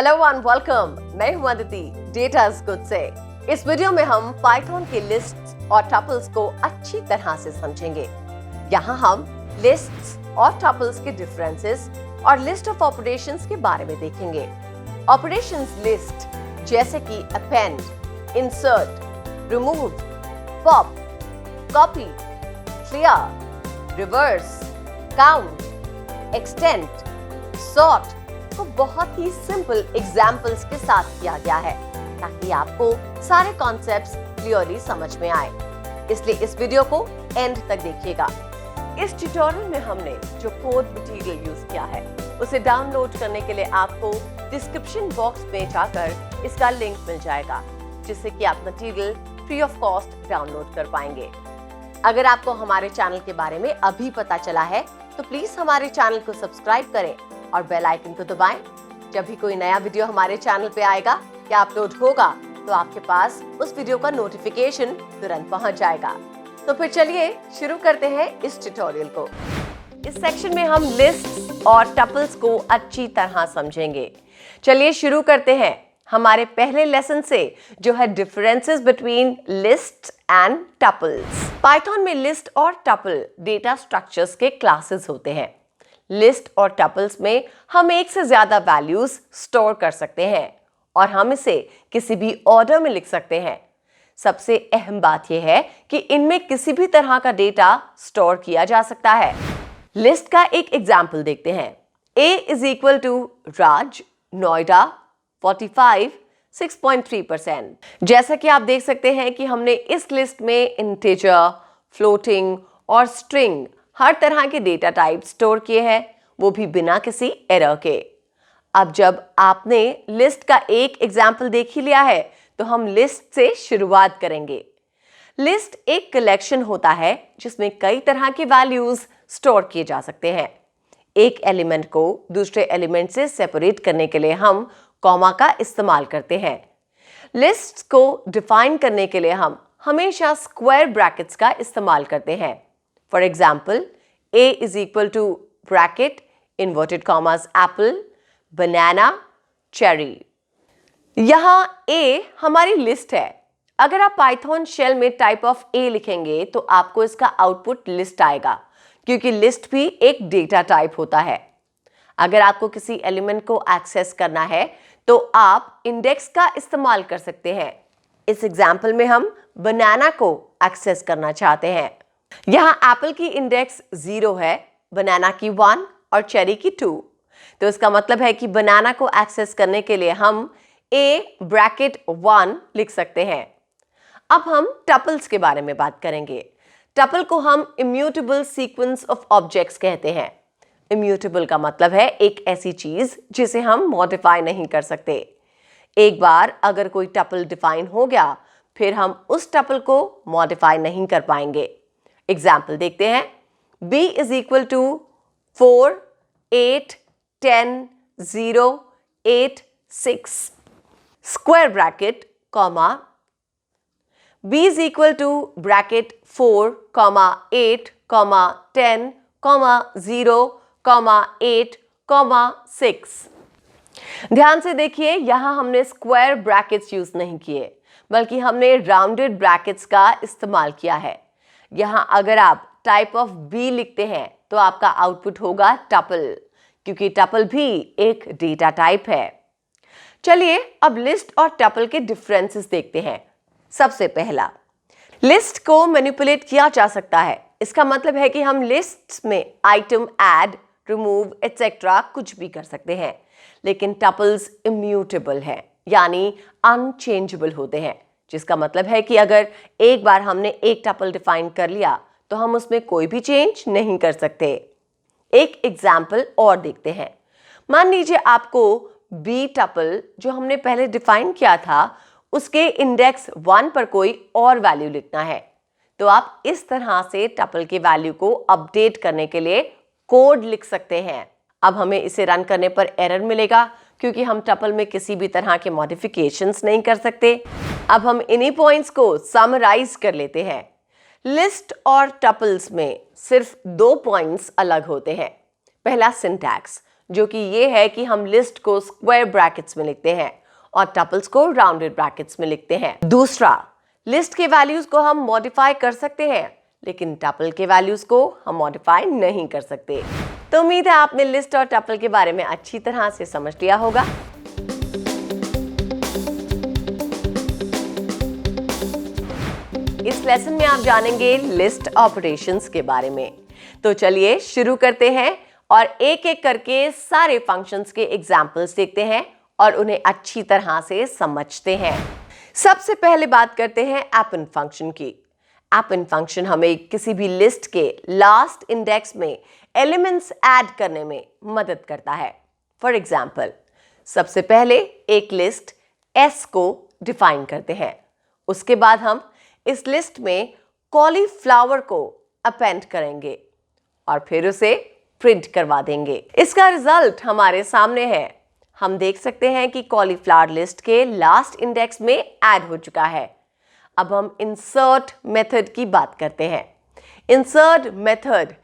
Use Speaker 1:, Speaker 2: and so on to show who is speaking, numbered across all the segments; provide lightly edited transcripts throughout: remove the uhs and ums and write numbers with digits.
Speaker 1: Hello and welcome, मैं हूं Aditi data is good से। इस वीडियो में हम पाइथन की लिस्ट्स और टपल्स को अच्छी तरह से समझेंगे। यहाँ हम लिस्ट्स और टपल्स के डिफरेंसेस और लिस्ट ऑफ ऑपरेशंस के बारे में देखेंगे। ऑपरेशंस लिस्ट जैसे कि append, insert, remove, pop, copy, clear, reverse, count, extend, sort को बहुत ही सिंपल एग्जाम्पल्स के साथ किया गया है ताकि आपको सारे कॉन्सेप्ट्स क्लियरली समझ में आए। इसलिए इस वीडियो को एंड तक देखिएगा। इस ट्यूटोरियल में हमने जो कोड मटेरियल यूज किया है उसे डाउनलोड करने के लिए आपको डिस्क्रिप्शन बॉक्स में जाकर इसका लिंक मिल जाएगा, जिससे कि आप material free of cost download कर पाएंगे। अगर आपको हमारे चैनल के बारे में अभी पता चला है तो प्लीज हमारे चैनल को सब्सक्राइब करें और बेल आइकन को दबाएं। जब भी कोई नया वीडियो हमारे चैनल पे आएगा या अपलोड होगा तो आपके पास उस वीडियो का नोटिफिकेशन तुरंत पहुंच जाएगा। तो फिर चलिए शुरू करते हैं इस ट्यूटोरियल को। इस सेक्शन में हम लिस्ट्स और टपल्स को अच्छी तरह समझेंगे। चलिए शुरू करते हैं हमारे पहले लेसन से, जो है differences between list and tuples. Python में लिस्ट और टपल डेटा स्ट्रक्चर्स के क्लासेस होते हैं। लिस्ट और टपल्स में हम एक से ज्यादा वैल्यूज स्टोर कर सकते हैं और हम इसे किसी भी ऑर्डर में लिख सकते हैं। सबसे अहम बात यह है कि इनमें किसी भी तरह का डेटा स्टोर किया जा सकता है। लिस्ट का एक एग्जाम्पल देखते हैं। A इज इक्वल टू राज, नोएडा, 45, 6.3%। जैसा कि आप देख सकते हैं कि हमने इस लिस्ट में इंटीजर, फ्लोटिंग और स्ट्रिंग हर तरह के डेटा टाइप स्टोर किए हैं, वो भी बिना किसी एरर के। अब जब आपने लिस्ट का एक एग्जाम्पल देख ही लिया है तो हम लिस्ट से शुरुआत करेंगे। लिस्ट एक कलेक्शन होता है जिसमें कई तरह की वैल्यूज स्टोर किए जा सकते हैं। एक एलिमेंट को दूसरे एलिमेंट से सेपरेट करने के लिए हम कॉमा का इस्तेमाल करते हैं। लिस्ट को डिफाइन करने के लिए हम हमेशा स्क्वायर ब्रैकेट्स का इस्तेमाल करते हैं। For example, A is equal to bracket, inverted commas, apple, banana, cherry। यहाँ A हमारी लिस्ट है। अगर आप पाइथन शेल में टाइप ऑफ A लिखेंगे तो आपको इसका आउटपुट लिस्ट आएगा, क्योंकि लिस्ट भी एक डेटा टाइप होता है। अगर आपको किसी एलिमेंट को एक्सेस करना है तो आप इंडेक्स का इस्तेमाल कर सकते हैं। इस एग्जाम्पल में हम बनाना को एक्सेस करना चाहते हैं। यहाँ एप्पल की इंडेक्स 0 है, बनाना की 1 और चेरी की 2। तो इसका मतलब है कि बनाना को एक्सेस करने के लिए हम A ब्रैकेट 1 लिख सकते हैं। अब हम टपल्स के बारे में बात करेंगे। टपल को हम इम्यूटेबल सीक्वेंस ऑफ ऑब्जेक्ट्स कहते हैं। इम्यूटेबल का मतलब है एक ऐसी चीज जिसे हम मॉडिफाई नहीं कर सकते। एक बार अगर कोई टपल डिफाइन हो गया फिर हम उस टपल को मॉडिफाई नहीं कर पाएंगे। एग्जाम्पल देखते हैं। B is equal to 4, 8, 10, 0, 8, 6 square bracket comma B is equal to bracket 4, 8, 10, 0, 8, 6। ध्यान से देखिए, यहां हमने स्क्वायर ब्रैकेट्स यूज नहीं किए, बल्कि हमने राउंडेड ब्रैकेट्स का इस्तेमाल किया है। यहां अगर आप टाइप ऑफ B लिखते हैं तो आपका आउटपुट होगा टपल, क्योंकि टपल भी एक डेटा टाइप है। चलिए अब लिस्ट और टपल के डिफरेंसेस देखते हैं। सबसे पहला, लिस्ट को मैनिपुलेट किया जा सकता है। इसका मतलब है कि हम लिस्ट में आइटम ऐड, रिमूव एटसेट्रा कुछ भी कर सकते हैं, लेकिन टपल्स इम्यूटेबल है, यानी अनचेंजेबल होते हैं, जिसका मतलब है कि अगर एक बार हमने एक टपल डिफाइन कर लिया तो हम उसमें कोई भी चेंज नहीं कर सकते। एक एग्जाम्पल और देखते हैं। मान लीजिए आपको B टपल जो हमने पहले डिफाइन किया था उसके इंडेक्स 1 पर कोई और वैल्यू लिखना है, तो आप इस तरह से टपल के वैल्यू को अपडेट करने के लिए कोड लिख सकते हैं। अब हमें इसे रन करने पर एरर मिलेगा, क्योंकि हम टपल में किसी भी तरह के मॉडिफिकेशंस नहीं कर सकते। अब हम इन्हीं पॉइंट्स को समराइज कर लेते हैं। लिस्ट और टपल्स में सिर्फ 2 पॉइंट्स अलग होते हैं। पहला सिंटैक्स, जो कि ये है कि हम लिस्ट को स्क्वायर ब्रैकेट्स में लिखते हैं और टपल्स को राउंडेड ब्रैकेट्स में लिखते हैं। दूसरा, लिस्ट के वैल्यूज को हम मॉडिफाई कर सकते हैं, लेकिन टपल के वैल्यूज को हम मॉडिफाई नहीं कर सकते। तो उम्मीद है आपने लिस्ट और टपल के बारे में अच्छी तरह से समझ लिया होगा। इस लेसन में आप जानेंगे लिस्ट ऑपरेशंस के बारे में। तो चलिए शुरू करते हैं और एक एक करके सारे फंक्शंस के एग्जाम्पल्स देखते हैं और उन्हें अच्छी तरह से समझते हैं। सबसे पहले बात करते हैं एपेंड फंक्शन की। एपेंड फंक्शन हमें किसी भी लिस्ट के लास्ट इंडेक्स में एलिमेंट्स ऐड करने में मदद करता है। फॉर एग्जाम्पल, सबसे पहले एक लिस्ट S को डिफाइन करते हैं। उसके बाद हम इस लिस्ट में कॉलीफ्लावर को अपेंड करेंगे और फिर उसे प्रिंट करवा देंगे। इसका रिजल्ट हमारे सामने है। हम देख सकते हैं कि कॉलीफ्लावर लिस्ट के लास्ट इंडेक्स में ऐड हो चुका है। अब हम इंसर्ट मेथड की बात करते हैं। इंसर्ट मेथड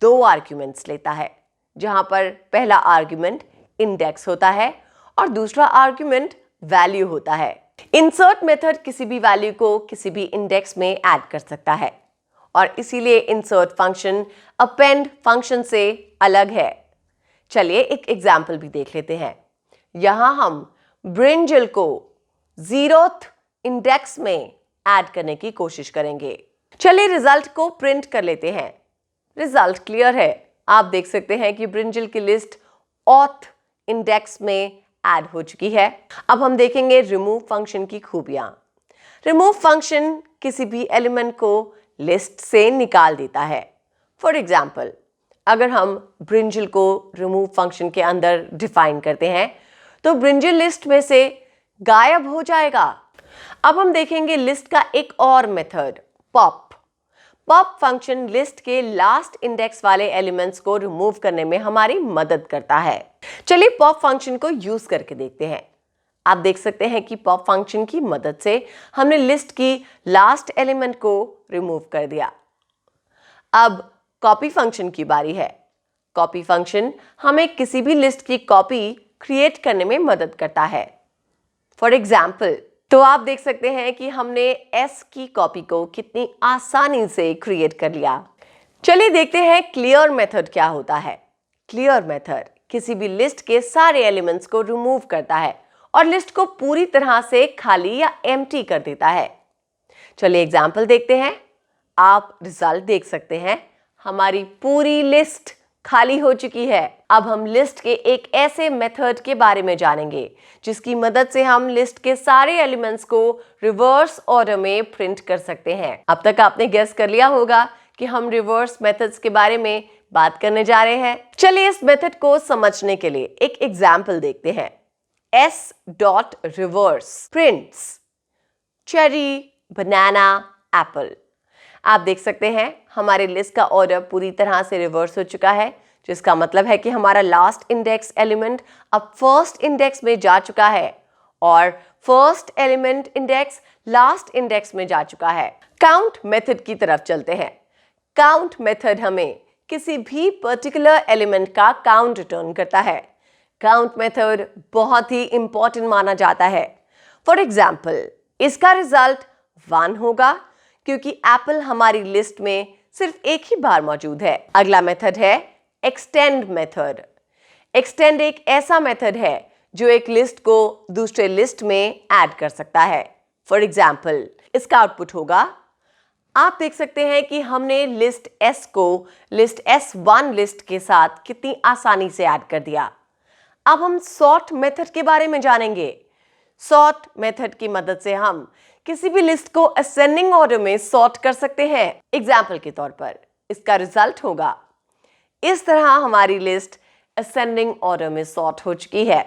Speaker 1: 2 आर्ग्यूमेंट्स लेता है, जहां पर पहला आर्ग्यूमेंट इंडेक्स होता है और दूसरा आर्ग्यूमेंट वैल्यू होता है। इंसर्ट मेथड किसी भी वैल्यू को किसी भी इंडेक्स में ऐड कर सकता है और इसीलिए इंसर्ट फंक्शन अपेंड फंक्शन से अलग है। चलिए एक एग्जाम्पल भी देख लेते हैं। यहां हम ब्रिंजल को 0th इंडेक्स में ऐड करने की कोशिश करेंगे। चलिए रिजल्ट को प्रिंट कर लेते हैं। रिजल्ट क्लियर है। आप देख सकते हैं कि ब्रिंजल की लिस्ट 8th इंडेक्स में ऐड हो चुकी है। अब हम देखेंगे रिमूव फंक्शन की खूबियां। रिमूव फंक्शन किसी भी एलिमेंट को लिस्ट से निकाल देता है। फॉर एग्जाम्पल, अगर हम ब्रिंजल को रिमूव फंक्शन के अंदर डिफाइन करते हैं तो ब्रिंजल लिस्ट में से गायब हो जाएगा। अब हम देखेंगे लिस्ट का एक और method, pop. Pop function list के लास्ट इंडेक्स वाले एलिमेंट्स को रिमूव करने में हमारी मदद करता है। चलिए पॉप फंक्शन को यूज करके देखते हैं। आप देख सकते हैं कि पॉप फंक्शन की मदद से हमने लिस्ट की लास्ट एलिमेंट को रिमूव कर दिया। अब कॉपी फंक्शन की बारी है। कॉपी फंक्शन हमें किसी भी लिस्ट की कॉपी क्रिएट करने में मदद करता है। फॉर एग्जाम्पल, तो आप देख सकते हैं कि हमने S की कॉपी को कितनी आसानी से क्रिएट कर लिया। चलिए देखते हैं क्लियर मेथड क्या होता है। क्लियर मेथड किसी भी लिस्ट के सारे एलिमेंट्स को रिमूव करता है और लिस्ट को पूरी तरह से खाली या एम्प्टी कर देता है। चलिए एग्जाम्पल देखते हैं। आप रिजल्ट देख सकते हैं, हमारी पूरी लिस्ट खाली हो चुकी है। अब हम लिस्ट के एक ऐसे मेथड के बारे में जानेंगे जिसकी मदद से हम लिस्ट के सारे एलिमेंट्स को रिवर्स ऑर्डर में प्रिंट कर सकते हैं। अब तक आपने गेस कर लिया होगा कि हम रिवर्स मेथड्स के बारे में बात करने जा रहे हैं। चलिए इस मेथड को समझने के लिए एक एग्जाम्पल देखते हैं। s.reverse prints cherry, banana, apple। आप देख सकते हैं हमारे लिस्ट का ऑर्डर पूरी तरह से रिवर्स हो चुका है, जिसका मतलब है कि हमारा लास्ट इंडेक्स एलिमेंट अब फर्स्ट इंडेक्स में जा चुका है और first element index last index में जा चुका है। काउंट मेथड की तरफ चलते हैं। काउंट मेथड हमें किसी भी पर्टिकुलर एलिमेंट का काउंट रिटर्न करता है। काउंट मेथड बहुत ही इंपॉर्टेंट माना जाता है। फॉर एग्जाम्पल, इसका रिजल्ट 1 होगा क्योंकि एप्पल हमारी लिस्ट में सिर्फ एक ही बार मौजूद है। अगला मेथड है एक्सटेंड मेथड। एक्सटेंड एक ऐसा मेथड है जो एक लिस्ट को दूसरे लिस्ट में ऐड कर सकता है। फॉर एग्जाम्पल, इसका आउटपुट होगा, आप देख सकते हैं कि हमने लिस्ट S को लिस्ट S1 लिस्ट के साथ कितनी आसानी से ऐड कर दिया। अब हम सॉर्ट मेथड के बारे में जानेंगे। सॉर्ट मेथड की मदद से हम किसी भी लिस्ट को असेंडिंग ऑर्डर में सॉर्ट कर सकते हैं। एग्जाम्पल के तौर पर इसका रिजल्ट होगा, इस तरह हमारी लिस्ट असेंडिंग ऑर्डर में सॉर्ट हो चुकी है।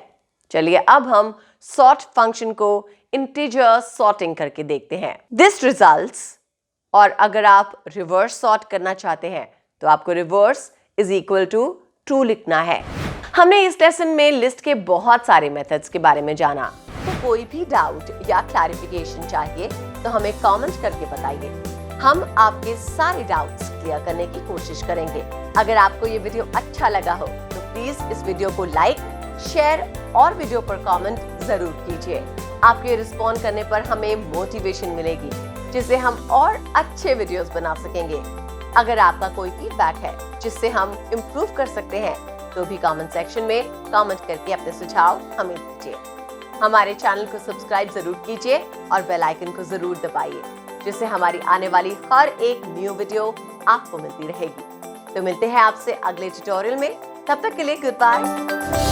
Speaker 1: चलिए अब हम सॉर्ट फंक्शन को इंटीजर सॉर्टिंग करके देखते हैं। दिस रिजल्ट्स, और अगर आप रिवर्स सॉर्ट करना चाहते हैं तो आपको reverse is equal to true लिखना है। हमने इस लेसन में लिस्ट के बहुत सारे मेथड्स के बारे में जाना। तो कोई भी डाउट या क्लैरिफिकेशन चाहिए तो हमें कमेंट करके बताइए। हम आपके सारे डाउट्स क्लियर करने की कोशिश करेंगे। अगर आपको ये वीडियो अच्छा लगा हो तो प्लीज इस वीडियो को लाइक, शेयर और वीडियो पर कमेंट जरूर कीजिए। आपके रिस्पॉन्ड करने पर हमें मोटिवेशन मिलेगी, जिससे हम और अच्छे वीडियोस बना सकेंगे। अगर आपका कोई फीडबैक है जिससे हम इम्प्रूव कर सकते हैं, तो भी कमेंट सेक्शन में कमेंट करके अपने सुझाव हमें दीजिए। हमारे चैनल को सब्सक्राइब जरूर कीजिए और बेल आइकन को जरूर दबाइए, जिससे हमारी आने वाली हर एक न्यू वीडियो आपको मिलती रहेगी। तो मिलते हैं आपसे अगले ट्यूटोरियल में। तब तक के लिए गुड बाय।